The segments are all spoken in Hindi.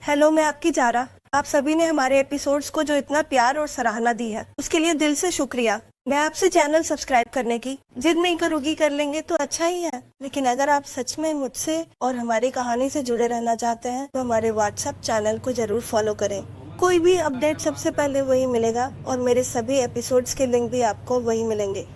हेलो, मैं आपकी जारा। आप सभी ने हमारे एपिसोड्स को जो इतना प्यार और सराहना दी है उसके लिए दिल से शुक्रिया। मैं आपसे चैनल सब्सक्राइब करने की जिद नहीं करूंगी, कर लेंगे तो अच्छा ही है, लेकिन अगर आप सच में मुझसे और हमारी कहानी से जुड़े रहना चाहते हैं तो हमारे व्हाट्सएप चैनल को जरूर फॉलो करें। कोई भी अपडेट सबसे पहले वही मिलेगा और मेरे सभी एपिसोड्स के लिंक भी आपको वही मिलेंगे।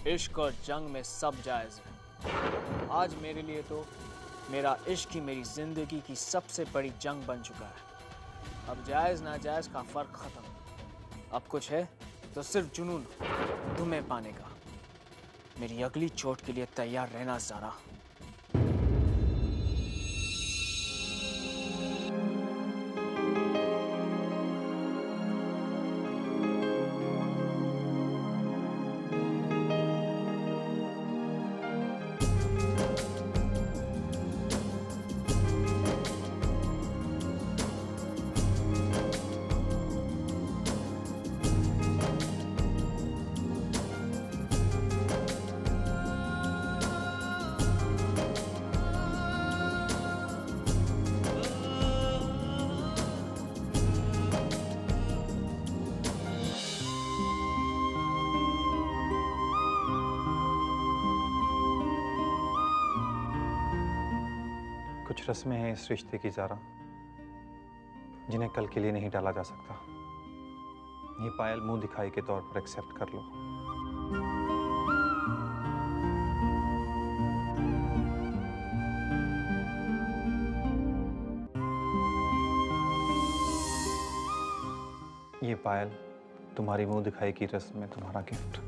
इश्क और जंग में सब जायज़ है। आज मेरे लिए तो मेरा इश्क ही मेरी ज़िंदगी की सबसे बड़ी जंग बन चुका है। अब जायज़ नाजायज़ का फ़र्क ख़त्म। अब कुछ है तो सिर्फ जुनून तुम्हें पाने का। मेरी अगली चोट के लिए तैयार रहना ज़रा। कुछ रस्में हैं इस रिश्ते की ज़ारा, जिन्हें कल के लिए नहीं टाला जा सकता। ये पायल मुंह दिखाई के तौर पर एक्सेप्ट कर लो। ये पायल तुम्हारी मुंह दिखाई की रस्म में तुम्हारा गिफ्ट।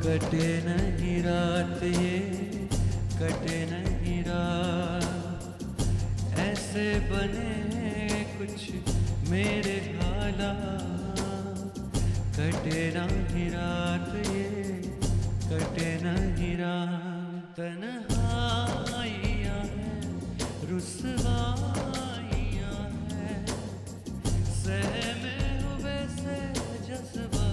कटे नहीं रात ये कटे नहीं रात, ऐसे बने कुछ मेरे हालात। कटे नहीं रात ये कटे नहीं रात, तन्हाइयाँ हैं रुसवाइयाँ हैं, सहमे हुए से जज्बा।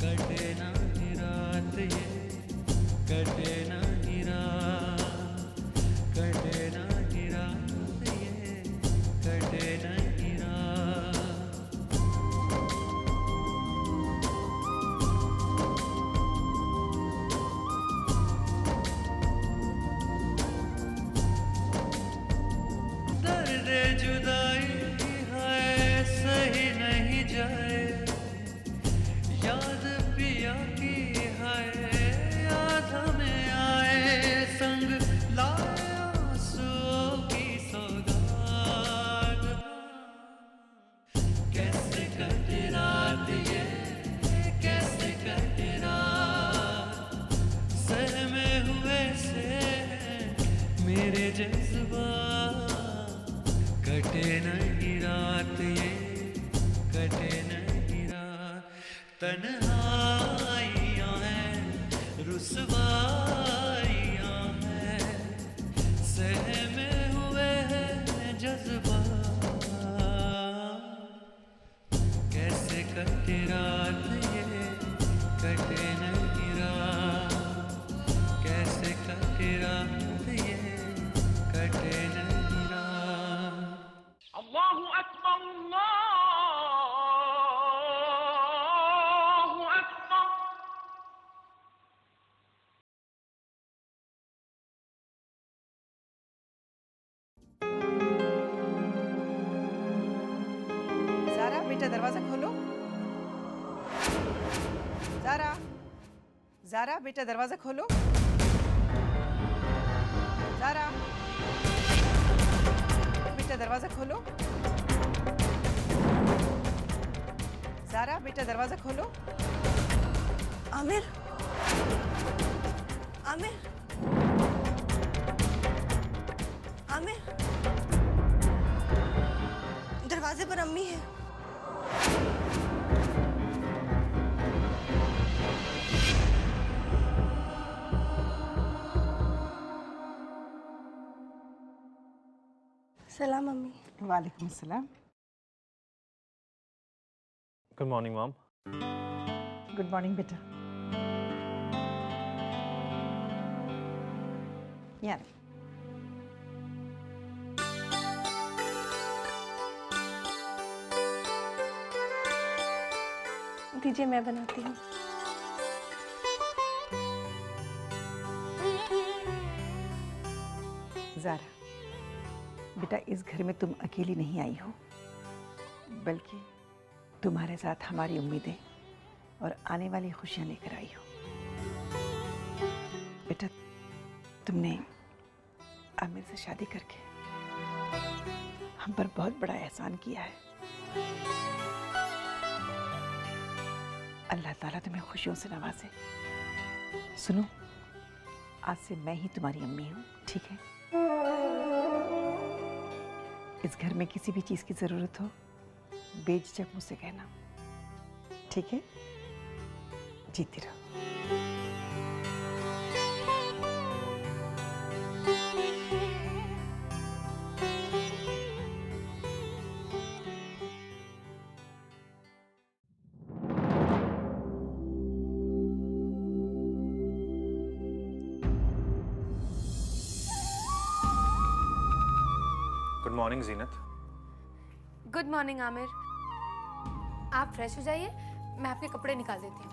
कटे नहीं रात ये कटे नहीं रात, कटे नहीं रात ये कटे नहीं रात। दर्द जुदाई है सही नहीं जाए, याद पिया की है याद हमें आए, संग लाए आंसुओं की सौगात। कैसे कटे रात ये कैसे कटे रात, सहमे हुए से मेरे जज्बात। कटे नहीं रात ये कटे नहीं रात, तन्हाइयाँ हैं रुसवाइयाँ हैं, सहमे हुए हैं जज्बात। कैसे कटे रात ये कटे नहीं रात, कैसे कटे रात ये कटे नहीं रात। अल्लाहु अकबर अल्लाहु अकबर। ज़ारा बेटा दरवाजा खोलो। ज़ारा ज़ारा बेटा दरवाजा खोलो। ज़ारा बेटा दरवाजा खोलो। ज़ारा बेटा दरवाजा खोलो। आमिर, आमिर, आमिर, दरवाजे पर अम्मी है। सलाम अम्मी। वालेकुम अस्सलाम। Good morning mom. Good morning बेटा। यहाँ रख। दीजिए मैं बनाती हूँ। ज़ारा, बेटा इस घर में तुम अकेली नहीं आई हो, बल्कि तुम्हारे साथ हमारी उम्मीदें और आने वाली खुशियां लेकर आई हो। बेटा तुमने आमिर से शादी करके हम पर बहुत बड़ा एहसान किया है। अल्लाह ताला तुम्हें खुशियों से नवाजे। सुनो, आज से मैं ही तुम्हारी अम्मी हूँ, ठीक है? इस घर में किसी भी चीज की जरूरत हो बेझिझक मुझसे कहना, ठीक है? जीती रहो। Good morning Zeenat. Good morning Aamir. आप फ्रेश हो जाइए, मैं आपके कपड़े निकाल देती हूँ।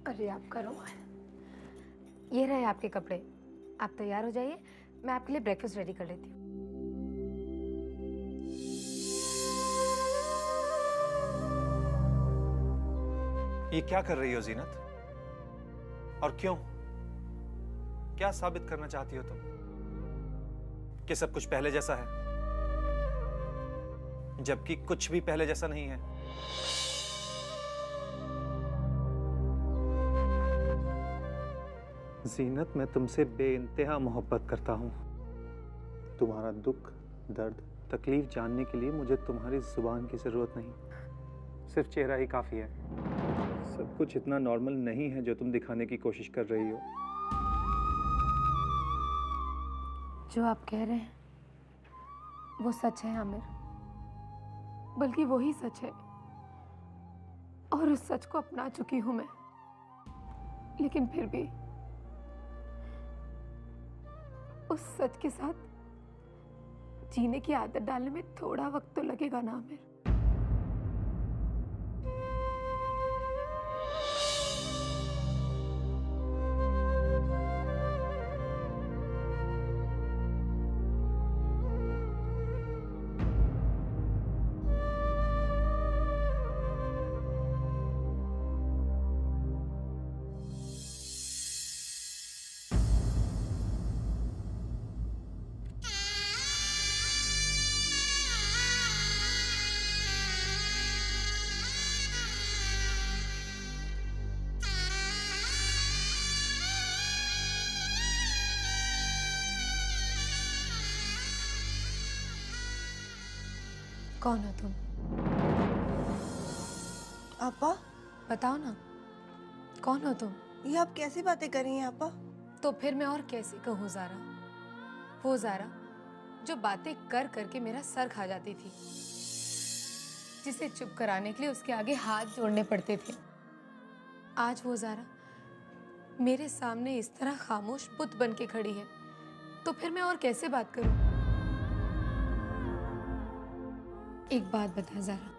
अरे आपका रुमाल, ये रहे आपके कपड़े। आप तैयार हो जाइए, मैं आपके लिए ब्रेकफास्ट रेडी कर लेती हूँ। ये क्या कर रही हो जीनत? और क्यों? क्या साबित करना चाहती हो तुम? कि सब कुछ पहले जैसा है, जबकि कुछ भी पहले जैसा नहीं है। जीनत, मैं तुमसे बेइंतहा मोहब्बत करता हूं। तुम्हारा दुख, दर्द, तकलीफ जानने के लिए मुझे तुम्हारी जुबान की जरूरत नहीं, सिर्फ चेहरा ही काफी है। सब कुछ इतना नॉर्मल नहीं है जो तुम दिखाने की कोशिश कर रही हो। जो आप कह रहे हैं वो सच है आमिर, बल्कि वही सच है, और उस सच को अपना चुकी हूं मैं। लेकिन फिर भी उस सच के साथ जीने की आदत डालने में थोड़ा वक्त तो लगेगा ना आमिर। कौन हो तुम? आपा, बताओ ना, कौन हो तुम? ये आप कैसी बातें कर रही हैं आपा? तो फिर मैं और कैसे कहूँ ज़ारा? वो ज़ारा जो बातें कर करके मेरा सर खा जाती थी, जिसे चुप कराने के लिए उसके आगे हाथ जोड़ने पड़ते थे। आज वो ज़ारा मेरे सामने इस तरह खामोश बुत बन के खड़ी है, तो फिर मैं और कैसे बात करूं? एक बात बता ज़ारा,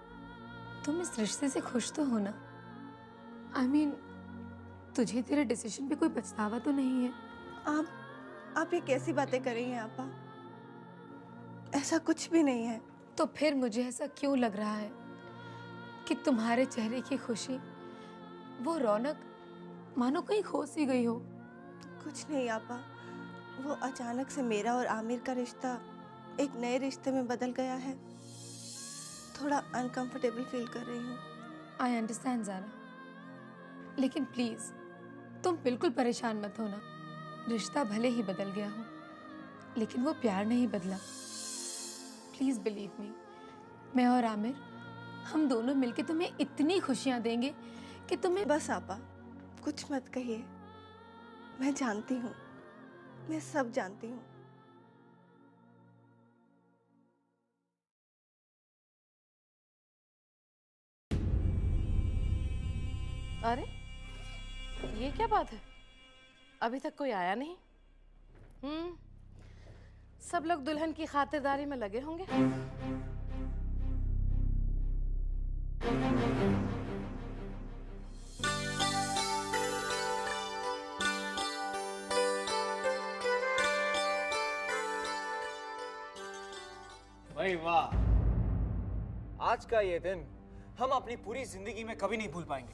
तुम इस रिश्ते से खुश तो हो ना? I mean, तुझे तेरे डिसीजन पे कोई पछतावा तो नहीं है? आप ये कैसी बातें कर रही हैं आपा? ऐसा कुछ भी नहीं है। तो फिर मुझे ऐसा क्यों लग रहा है कि तुम्हारे चेहरे की खुशी, वो रौनक मानो कहीं खो सी गई हो? कुछ नहीं आपा, वो अचानक से मेरा और आमिर का रिश्ता एक नए रिश्ते में बदल गया है, थोड़ा अनकंफर्टेबल फील कर रही हूँ। आई अंडरस्टैंड ज़ारा, लेकिन प्लीज़ तुम बिल्कुल परेशान मत होना। रिश्ता भले ही बदल गया हो, लेकिन वो प्यार नहीं बदला। प्लीज़ बिलीव मी, मैं और आमिर हम दोनों मिलके तुम्हें इतनी खुशियाँ देंगे कि तुम्हें बस आपा, कुछ मत कहिए। मैं जानती हूँ, मैं सब जानती हूँ। अरे ये क्या बात है, अभी तक कोई आया नहीं। सब लोग दुल्हन की खातिरदारी में लगे होंगे। भाई वाह, आज का ये दिन हम अपनी पूरी जिंदगी में कभी नहीं भूल पाएंगे।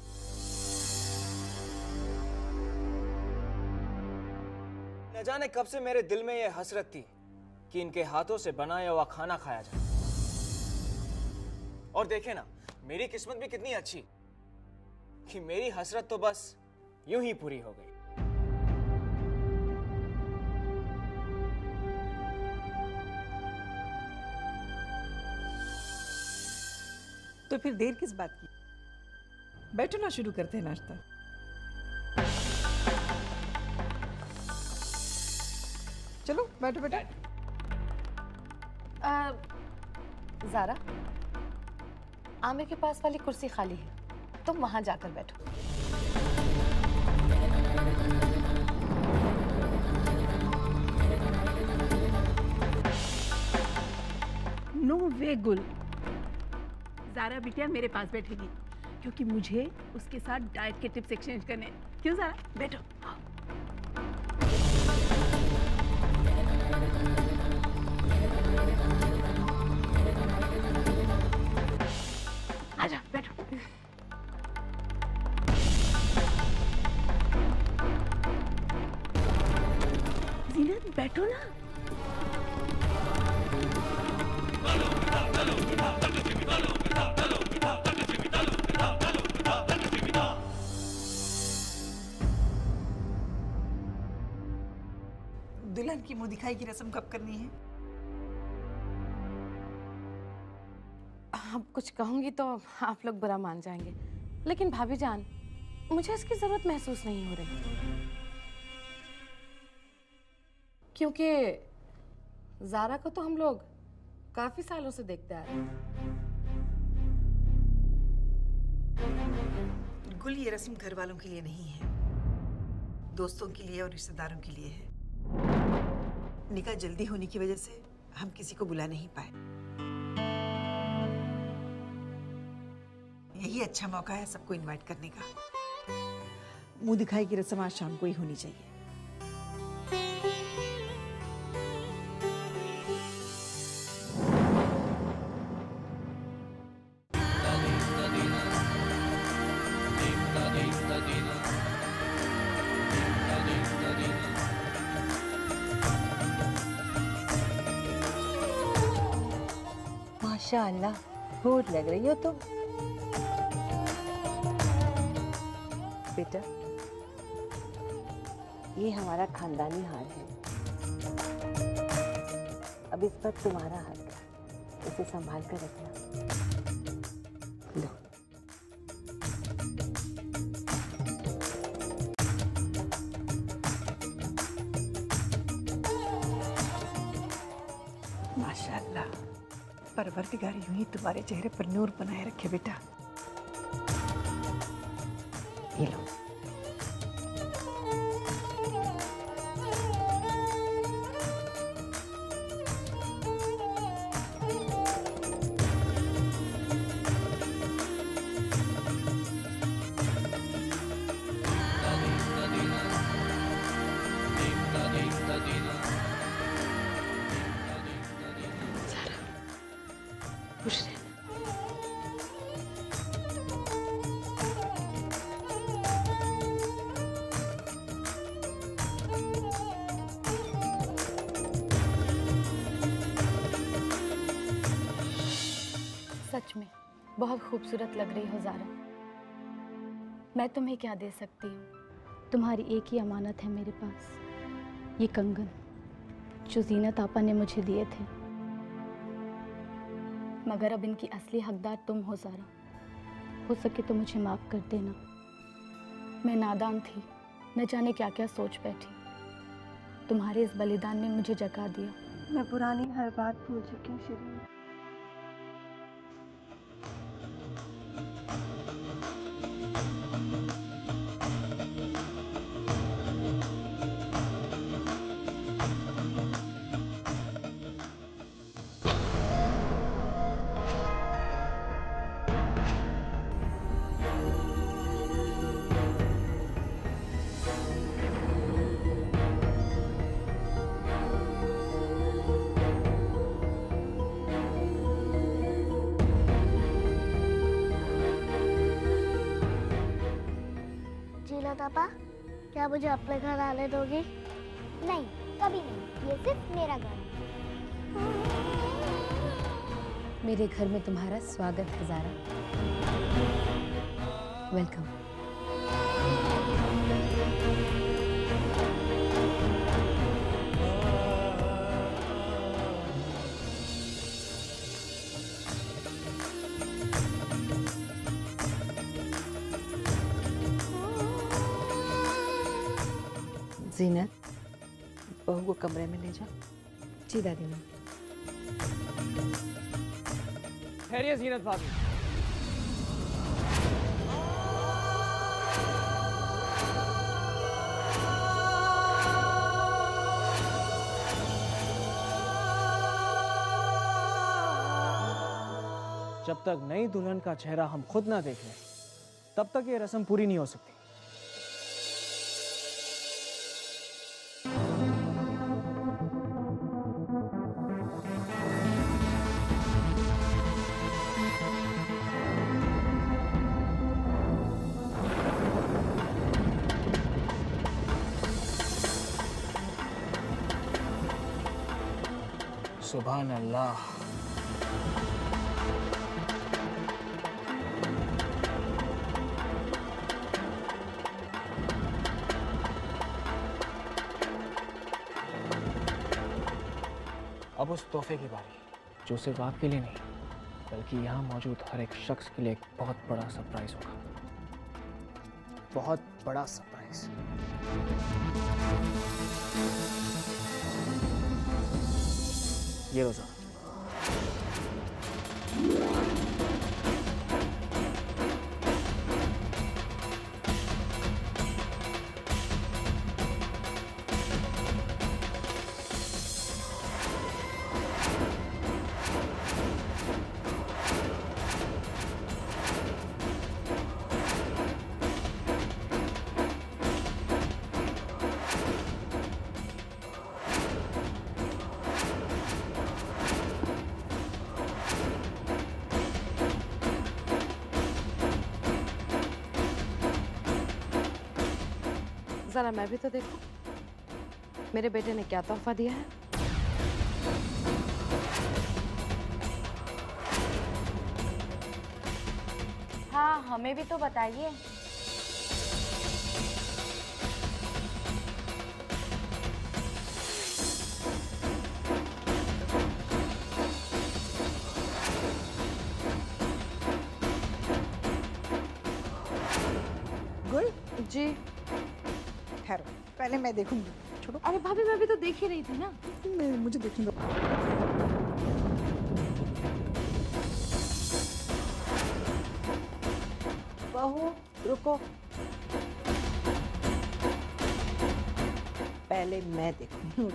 न जाने कब से मेरे दिल में ये हसरत थी कि इनके हाथों से बनाया हुआ खाना खाया जाए। और देखे ना, मेरी किस्मत भी कितनी अच्छी कि मेरी हसरत तो बस यूं ही पूरी हो गई। तो फिर देर किस बात की? बैठो ना, शुरू करते हैं नाश्ता। चलो बैठो बेटा। ज़ारा, आमिर के पास वाली कुर्सी खाली है, तुम वहां जाकर बैठो। नो वे गुल, ज़ारा बिटिया मेरे पास बैठेगी क्योंकि मुझे उसके साथ डाइट के टिप्स एक्सचेंज करने हैं। क्यों ज़ारा, बैठो। आजा बैठो। जीनत बैठो ना। दुल्हन की मुंह दिखाई की रस्म कब करनी है? अब कुछ कहूंगी तो आप लोग बुरा मान जाएंगे, लेकिन भाभी जान, मुझे इसकी जरूरत महसूस नहीं हो रही, क्योंकि ज़ारा को तो हम लोग काफी सालों से देखते आ रहे हैं। गुल, ये रस्म घर वालों के लिए नहीं है, दोस्तों के लिए और रिश्तेदारों के लिए है। निकाह जल्दी होने की वजह से हम किसी को बुला नहीं पाए। यही अच्छा मौका है सबको इनवाइट करने का। मुंह दिखाई की रस्म आज शाम को ही होनी चाहिए। माशाअल्लाह, बहुत लग रही हो तुम। बेटा, ये हमारा खानदानी हार है, अब इस पर तुम्हारा हक है, इसे संभाल कर रखना। लो। माशाअल्लाह, परवरदिगार यूं ही तुम्हारे चेहरे पर नूर बनाए रखे बेटा। ये लो। खुश रहना। बहुत खूबसूरत लग रही हो ज़ारा। मैं तुम्हें क्या दे सकती हूँ? तुम्हारी एक ही अमानत है मेरे पास, ये कंगन जो ज़ीनत आपा ने मुझे दिए थे। मगर अब इनकी असली हकदार तुम हो ज़ारा। हो सके तो मुझे माफ़ कर देना। मैं नादान थी, न जाने क्या क्या सोच बैठी। तुम्हारे इस बलिदान ने मुझे जगा दिया। मैं पुरानी हर बात भूल चुकी हूँ शिरीन। जीनत आपा, क्या मुझे अपने घर आने दोगी? नहीं, कभी नहीं। ये सिर्फ मेरा घर है। मेरे घर में तुम्हारा स्वागत है ज़ारा। वेलकम। जीनत, बहू को कमरे में ले जा। जी दादी माँ। ठहरिए जीनत भाभी। जब तक नई दुल्हन का चेहरा हम खुद ना देख लें, तब तक ये रस्म पूरी नहीं हो सकती। सुभान अल्लाह। अब उस तोहफे की बारी, जो सिर्फ आपके लिए नहीं बल्कि यहाँ मौजूद हर एक शख्स के लिए एक बहुत बड़ा सरप्राइज होगा। बहुत बड़ा सरप्राइज। ये रोजा ज़रा मैं भी तो देखूं, मेरे बेटे ने क्या तोहफा दिया है। हाँ, हमें भी तो बताइए। गुल, जी। ठहरो, पहले मैं देखूंगी। छोड़ो। अरे भाभी, मैं भी तो देख ही रही थी ना। मुझे देखने दो। बहू रुको, पहले मैं देखूंगी।